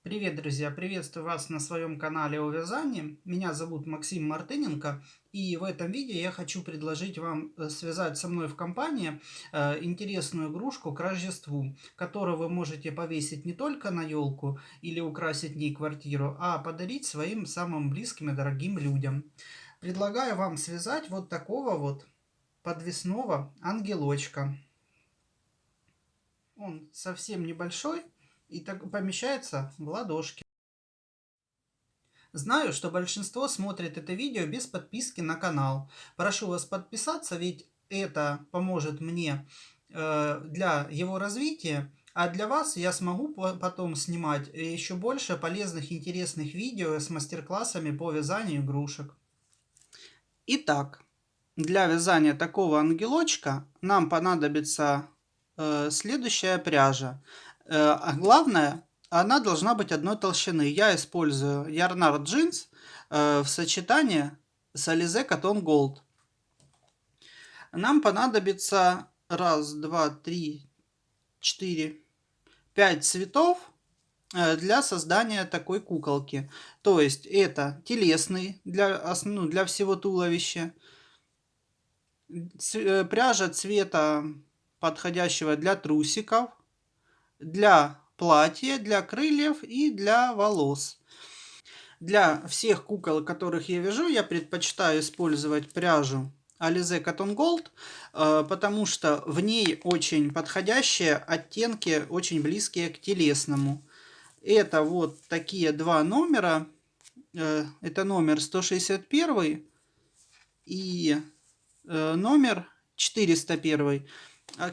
Привет, друзья! Приветствую вас на своем канале о вязании. Меня зовут Максим Мартыненко, и в этом видео я хочу предложить вам связать со мной в компании интересную игрушку к Рождеству, которую вы можете повесить не только на елку или украсить ней квартиру, а подарить своим самым близким и дорогим людям. Предлагаю вам связать вот такого вот подвесного ангелочка. Он совсем небольшой и так помещается в ладошки. Знаю, что большинство смотрит это видео без подписки на канал. Прошу вас подписаться, ведь это поможет мне для его развития. А для вас я смогу потом снимать еще больше полезных, интересных видео с мастер-классами по вязанию игрушек. Итак, для вязания такого ангелочка нам понадобится следующая пряжа. А главное, она должна быть одной толщины. Я использую Yarnard Jeans в сочетании с Alize Cotton Gold. Нам понадобится раз, два, три, четыре, 5 цветов для создания такой куколки. То есть это телесный для всего туловища, пряжа цвета подходящего для трусиков, для платья, для крыльев и для волос. Для всех кукол, которых я вяжу, я предпочитаю использовать пряжу Alize Cotton Gold, потому что в ней очень подходящие оттенки, очень близкие к телесному. Это вот такие два номера. Это номер 161 и номер 401.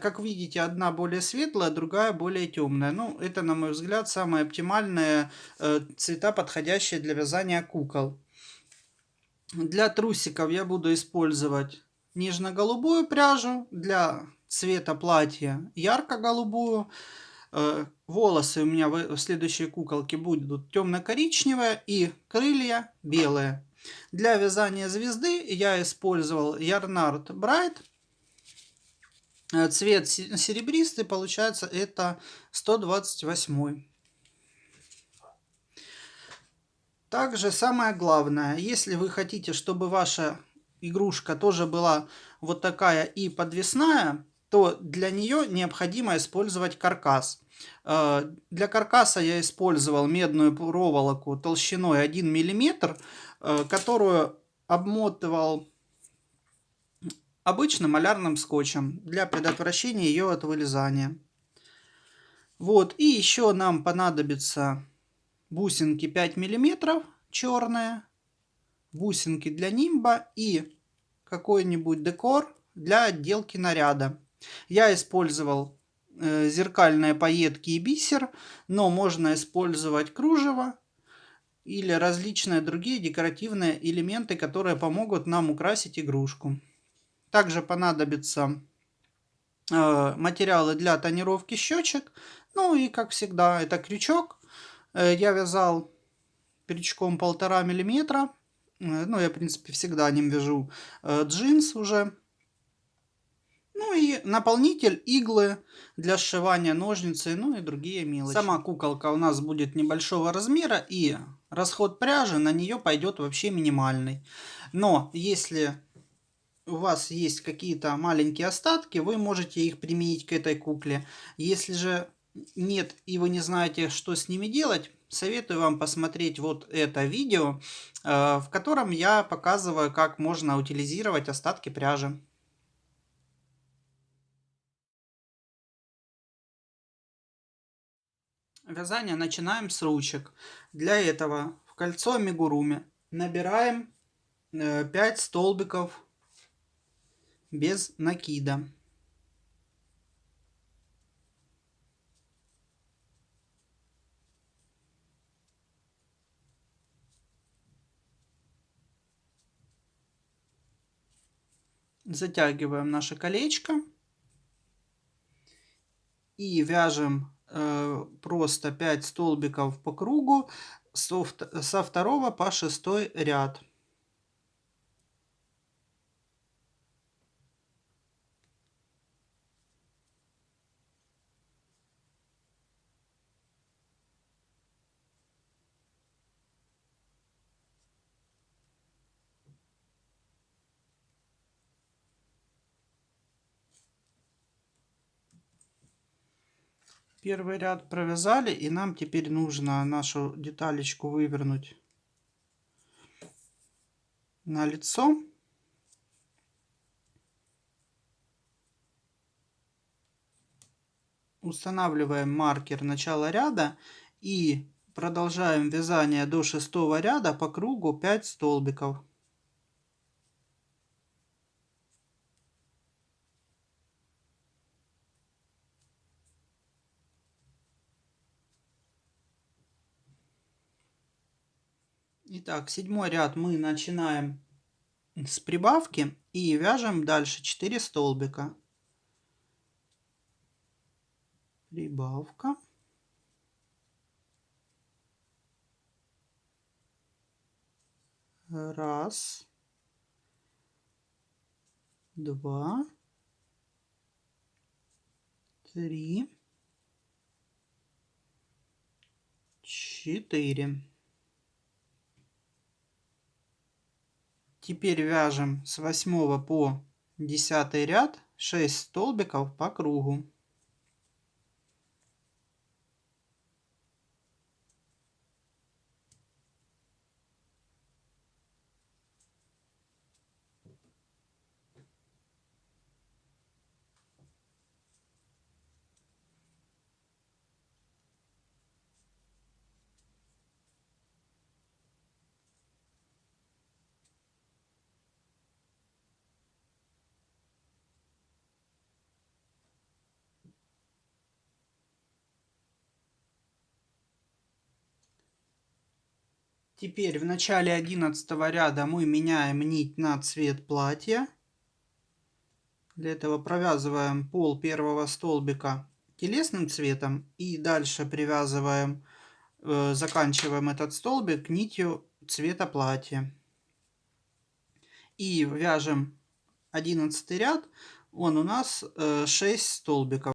Как видите, одна более светлая, другая более темная. Ну, это, на мой взгляд, самые оптимальные цвета, подходящие для вязания кукол. Для трусиков я буду использовать нежно-голубую пряжу, для цвета платья ярко-голубую. Волосы у меня в следующей куколке будут темно-коричневые и крылья белые. Для вязания звезды я использовал Yarnard Bright. Цвет серебристый, получается, это 128. Также самое главное, если вы хотите, чтобы ваша игрушка тоже была вот такая и подвесная, то для нее необходимо использовать каркас. Для каркаса я использовал медную проволоку толщиной 1 мм, которую обмотывал обычным малярным скотчем для предотвращения ее от вылезания. Вот, и еще нам понадобится бусинки 5 миллиметров черные, бусинки для нимба и какой-нибудь декор для отделки наряда. Я использовал зеркальные пайетки и бисер, но можно использовать кружево или различные другие декоративные элементы, которые помогут нам украсить игрушку. Также понадобится материалы для тонировки щечек. Ну и, как всегда, это крючок. Я вязал крючком 1,5 мм. Ну, я, в принципе, всегда ним вяжу джинс уже. Ну и наполнитель, иглы для сшивания, ножницы, ну и другие мелочи. Сама куколка у нас будет небольшого размера, и расход пряжи на нее пойдет вообще минимальный. Но если у вас есть какие-то маленькие остатки, вы можете их применить к этой кукле. Если же нет и вы не знаете, что с ними делать, советую вам посмотреть вот это видео, в котором я показываю, как можно утилизировать остатки пряжи. Вязание начинаем с ручек. Для этого в кольцо амигуруми набираем 5 столбиков без накида. Затягиваем наше колечко и вяжем просто 5 столбиков по кругу со 2 по 6 ряд. Первый ряд провязали, и нам теперь нужно нашу деталечку вывернуть на лицо. Устанавливаем маркер начала ряда и продолжаем вязание до 6-го ряда по кругу 5 столбиков. Итак, 7-й ряд мы начинаем с прибавки и вяжем дальше 4 столбика. Прибавка. Раз. Два. Три. 4. Теперь вяжем с 8 по 10 ряд 6 столбиков по кругу. Теперь в начале 11 ряда мы меняем нить на цвет платья. Для этого провязываем пол первого столбика телесным цветом и дальше привязываем, заканчиваем этот столбик нитью цвета платья. И вяжем 11 ряд, он у нас 6 столбиков.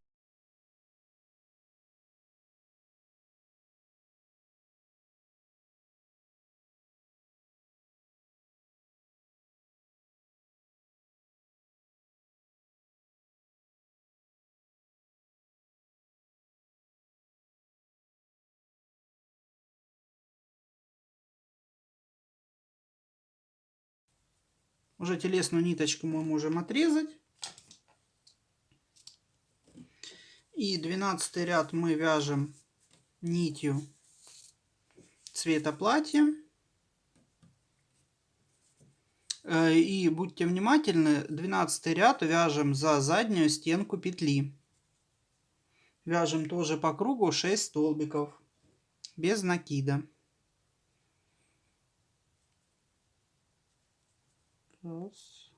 Уже телесную ниточку мы можем отрезать. И 12 ряд мы вяжем нитью цвета платья. И будьте внимательны, 12 ряд вяжем за заднюю стенку петли. Вяжем тоже по кругу 6 столбиков без накида. Раз,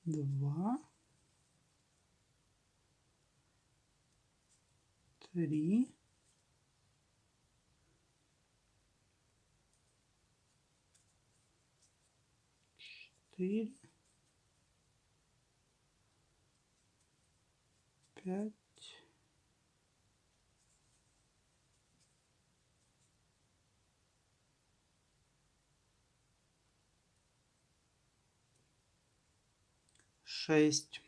два, три, четыре, 5, 6.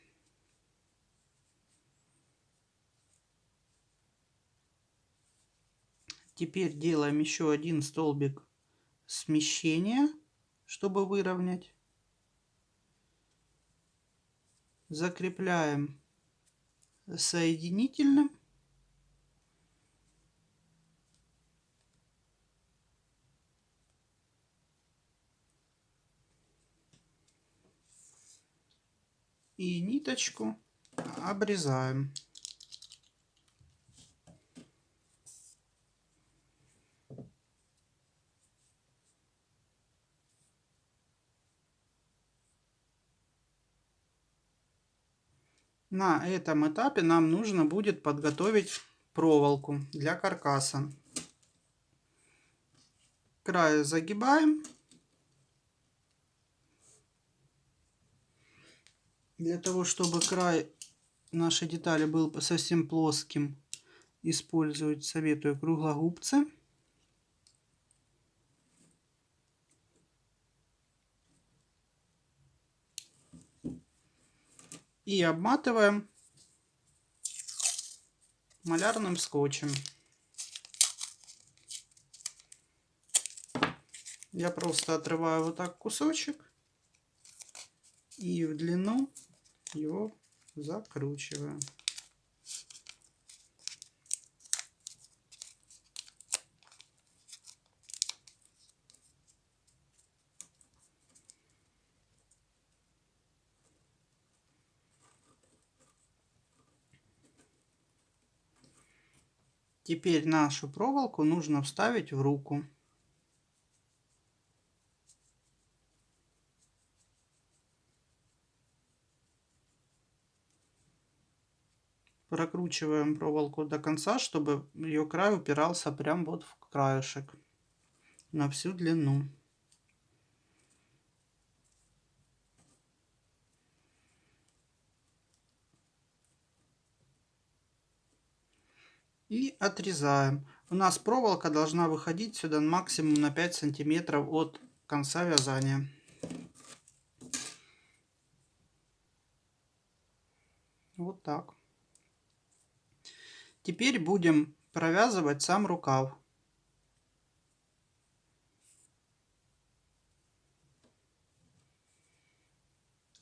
Теперь делаем еще один столбик смещения, чтобы выровнять. Закрепляем соединительным. И ниточку обрезаем. На этом этапе нам нужно будет подготовить проволоку для каркаса. Край загибаем. Для того, чтобы край нашей детали был совсем плоским, советую круглогубцы. И обматываем малярным скотчем. Я просто отрываю вот так кусочек и в длину его закручиваю. Теперь нашу проволоку нужно вставить в руку. Прокручиваем проволоку до конца, чтобы ее край упирался прям вот в краешек на всю длину. И отрезаем. У нас проволока должна выходить сюда максимум на 5 сантиметров от конца вязания. Вот так. Теперь будем провязывать сам рукав.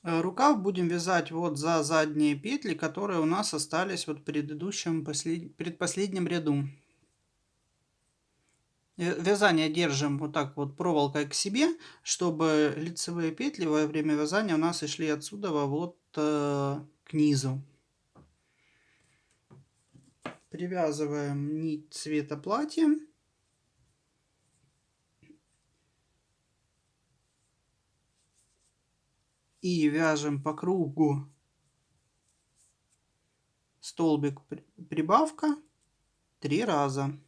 Рукав будем вязать вот за задние петли, которые у нас остались вот в предыдущем предпоследнем ряду. Вязание держим вот так вот проволокой к себе, чтобы лицевые петли во время вязания у нас и шли отсюда вот к низу. Привязываем нить цвета платья. И вяжем по кругу столбик прибавка 3 раза.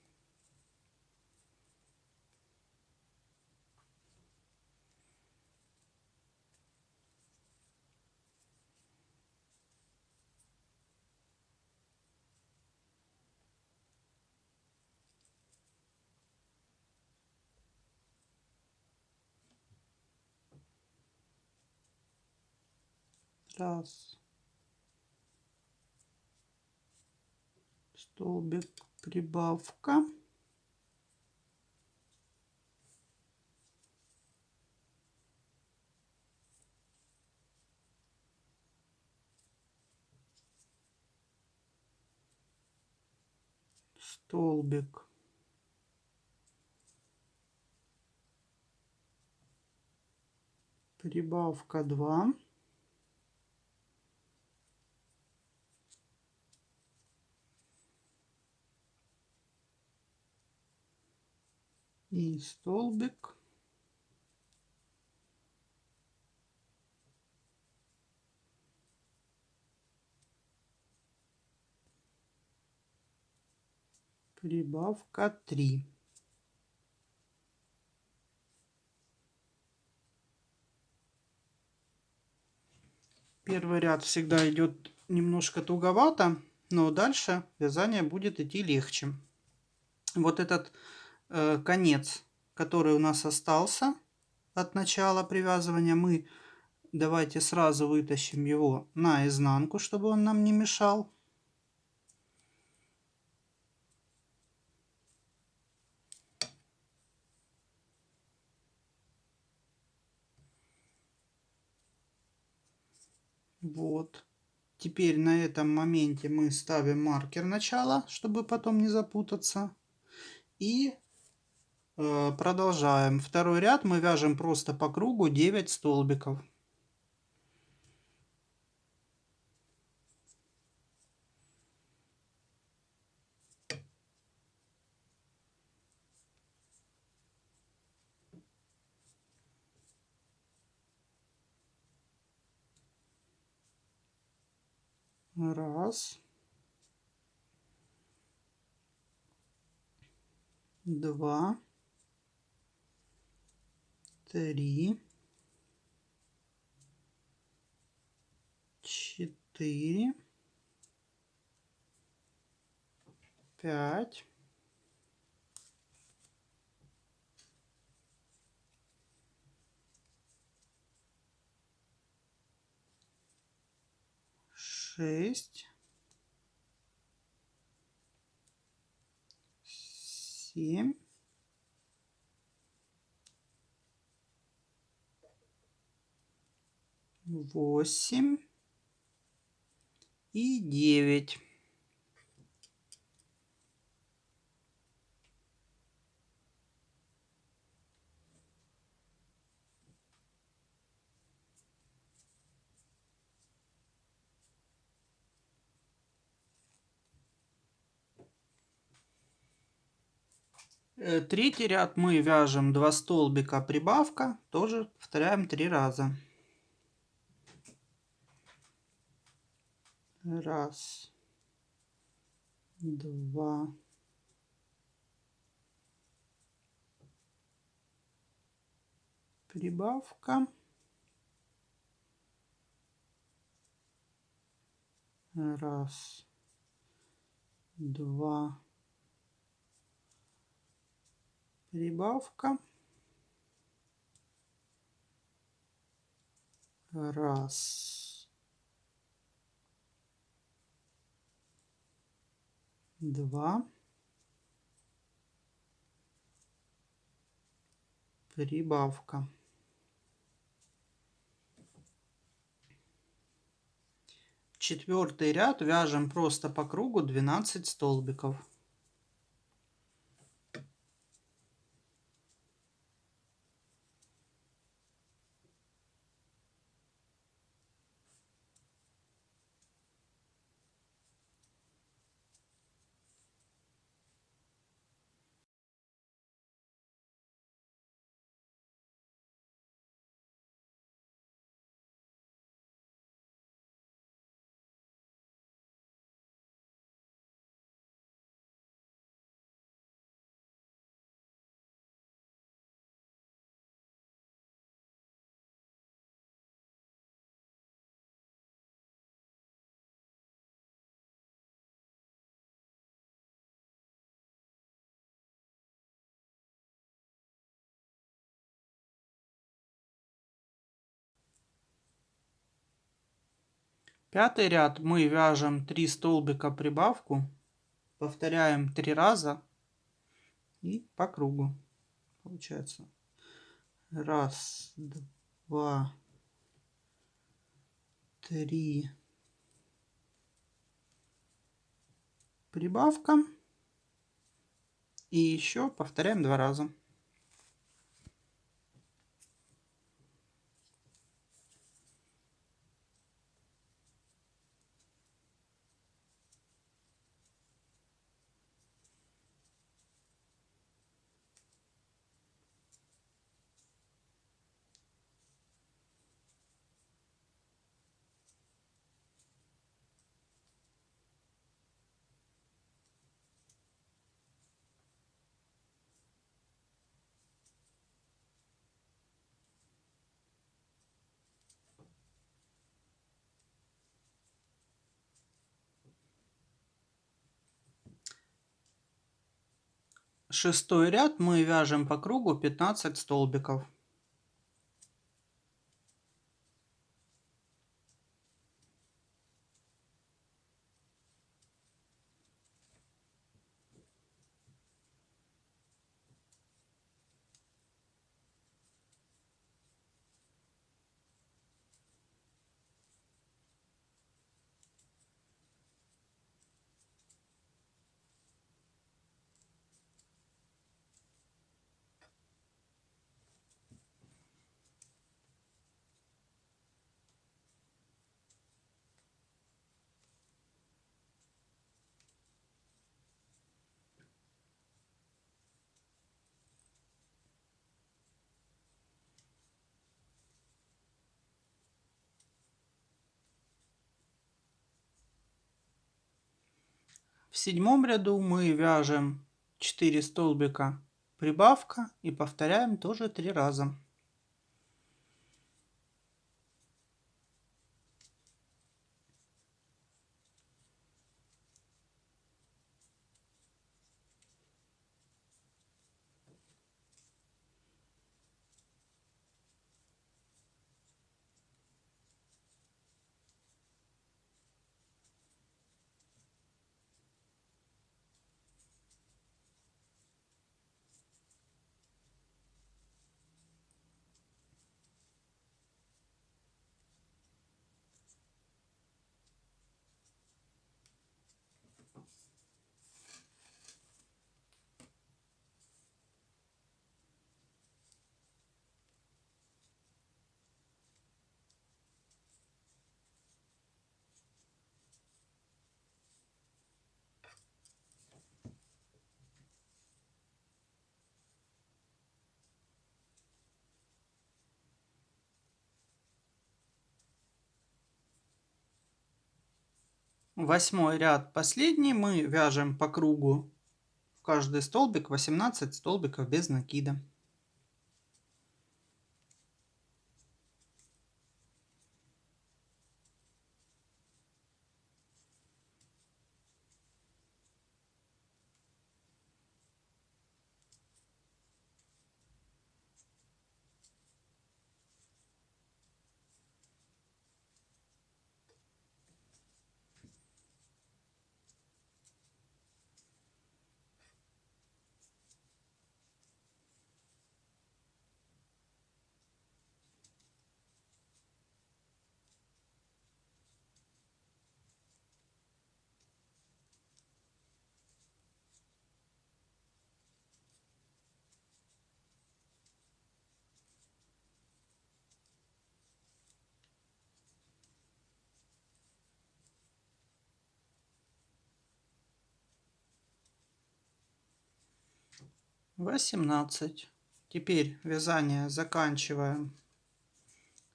Раз. Столбик прибавка. Столбик прибавка 2. И столбик прибавка 3. Первый ряд всегда идет немножко туговато, но дальше вязание будет идти легче. Вот этот конец, который у нас остался от начала привязывания, мы давайте сразу вытащим его на изнанку, чтобы он нам не мешал. Вот. Теперь на этом моменте мы ставим маркер начала, чтобы потом не запутаться. И продолжаем. Второй ряд мы вяжем просто по кругу 9 столбиков. Раз. Два. Три. 4. 5. 6. 7, 8 и 9. Третий ряд мы вяжем 2 столбика прибавка, тоже повторяем 3 раза. Раз, два, прибавка, раз, два, прибавка, раз, два, прибавка. Четвертый ряд вяжем просто по кругу 12 столбиков. Пятый ряд мы вяжем 3 столбика прибавку, повторяем 3 раза и по кругу. Получается раз, два, три, прибавка и еще повторяем 2 раза. Шестой ряд мы вяжем по кругу 15 столбиков. В седьмом ряду мы вяжем 4 столбика прибавка и повторяем тоже 3 раза. 8 ряд последний мы вяжем по кругу в каждый столбик 18 столбиков без накида. Восемнадцать. Теперь вязание заканчиваем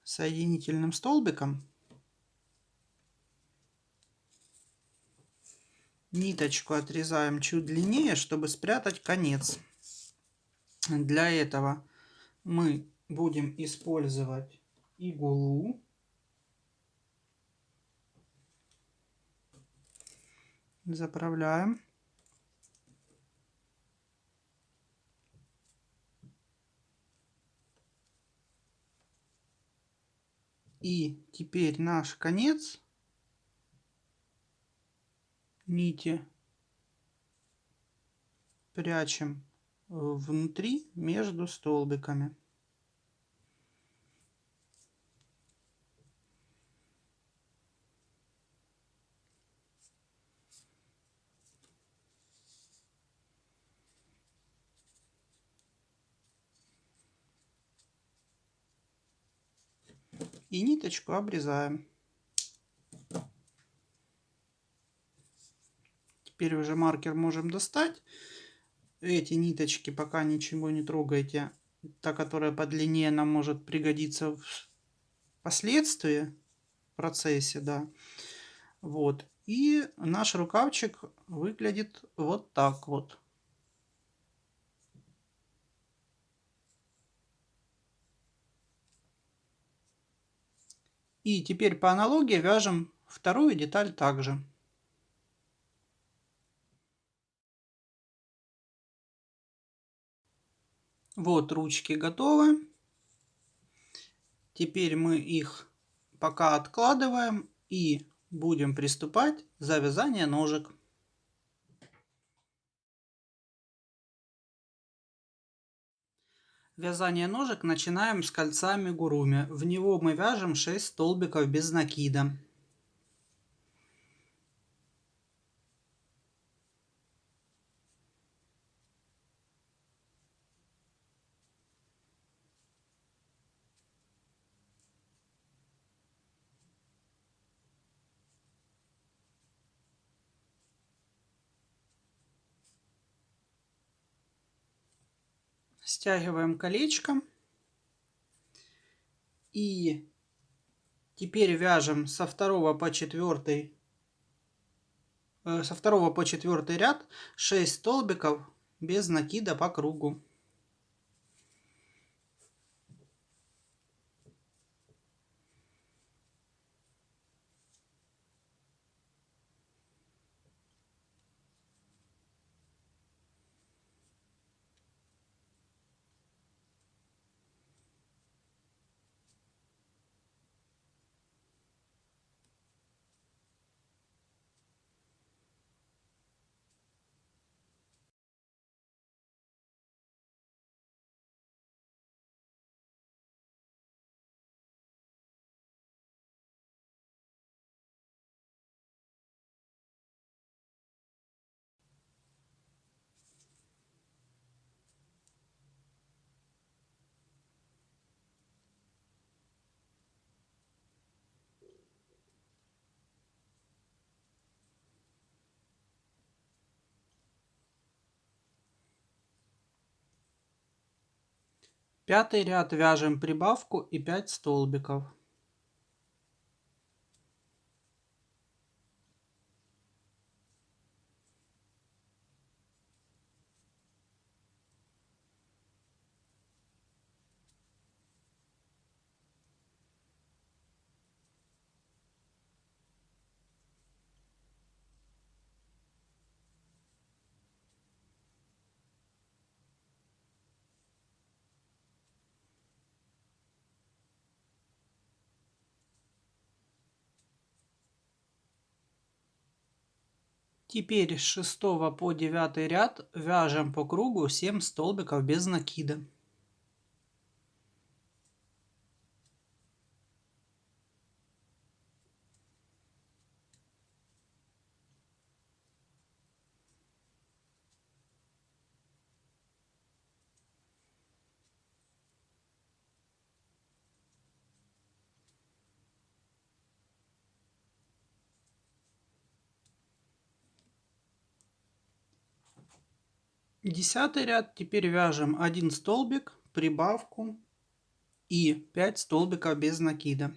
соединительным столбиком. Ниточку отрезаем чуть длиннее, чтобы спрятать конец. Для этого мы будем использовать иглу. Заправляем. И теперь наш конец нити прячем внутри между столбиками. И ниточку обрезаем. Теперь уже маркер можем достать. Эти ниточки пока ничего не трогайте. Та, которая подлиннее, нам может пригодиться впоследствии в процессе, да. Вот. И наш рукавчик выглядит вот так вот. И теперь по аналогии вяжем вторую деталь также. Вот ручки готовы. Теперь мы их пока откладываем и будем приступать за вязание ножек. Вязание ножек начинаем с кольца амигуруми. В него мы вяжем 6 столбиков без накида. Стягиваем колечко. И теперь вяжем со второго по четвертый ряд 6 столбиков без накида по кругу. Пятый ряд вяжем прибавку и 5 столбиков. Теперь с 6 по 9 ряд вяжем по кругу 7 столбиков без накида. Десятый ряд. Теперь вяжем 1 столбик, прибавку и 5 столбиков без накида.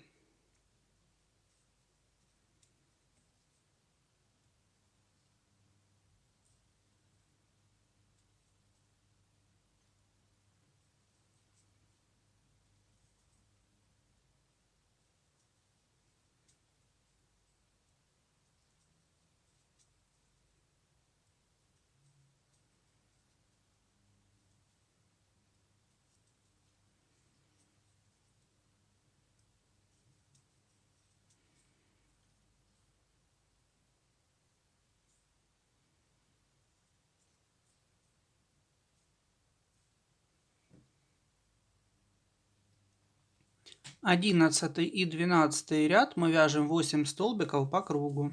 Одиннадцатый и 12 ряд мы вяжем 8 столбиков по кругу.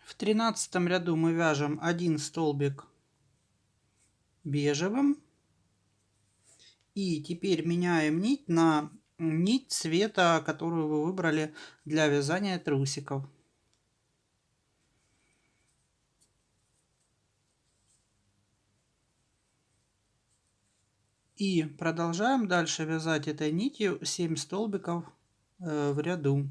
В 13 ряду мы вяжем 1 столбик бежевым. И теперь меняем нить на нить цвета, которую вы выбрали для вязания трусиков. И продолжаем дальше вязать этой нитью 7 столбиков в ряду.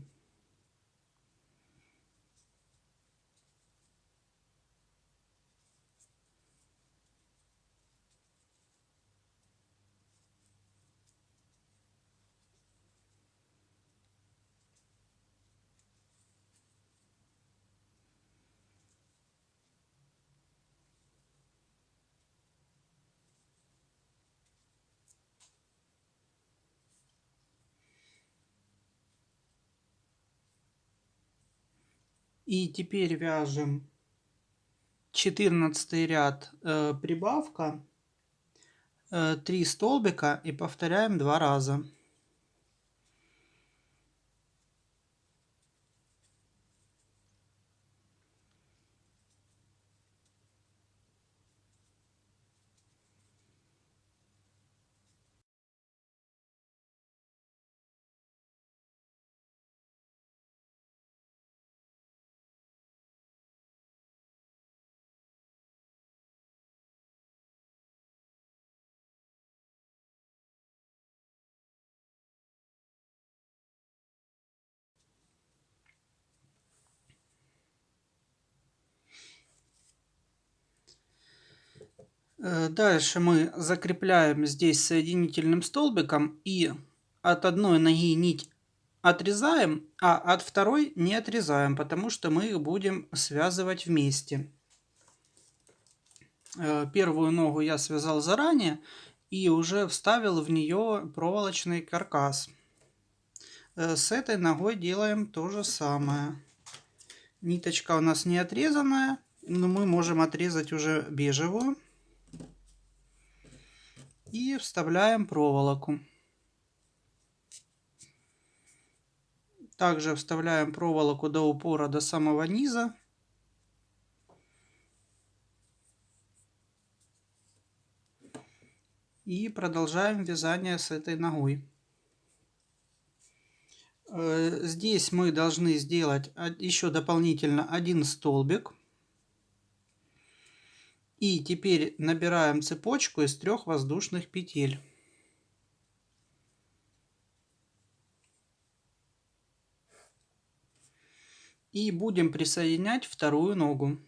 И теперь вяжем 14 ряд, прибавка, 3 столбика и повторяем 2 раза. Дальше мы закрепляем здесь соединительным столбиком и от одной ноги нить отрезаем, а от второй не отрезаем, потому что мы их будем связывать вместе. Первую ногу я связал заранее и уже вставил в нее проволочный каркас. С этой ногой делаем то же самое. Ниточка у нас не отрезанная, но мы можем отрезать уже бежевую. И вставляем проволоку. Также вставляем проволоку до упора, до самого низа. И продолжаем вязание с этой ногой. Здесь мы должны сделать еще дополнительно 1 столбик. И теперь набираем цепочку из 3 воздушных петель. И будем присоединять вторую ногу.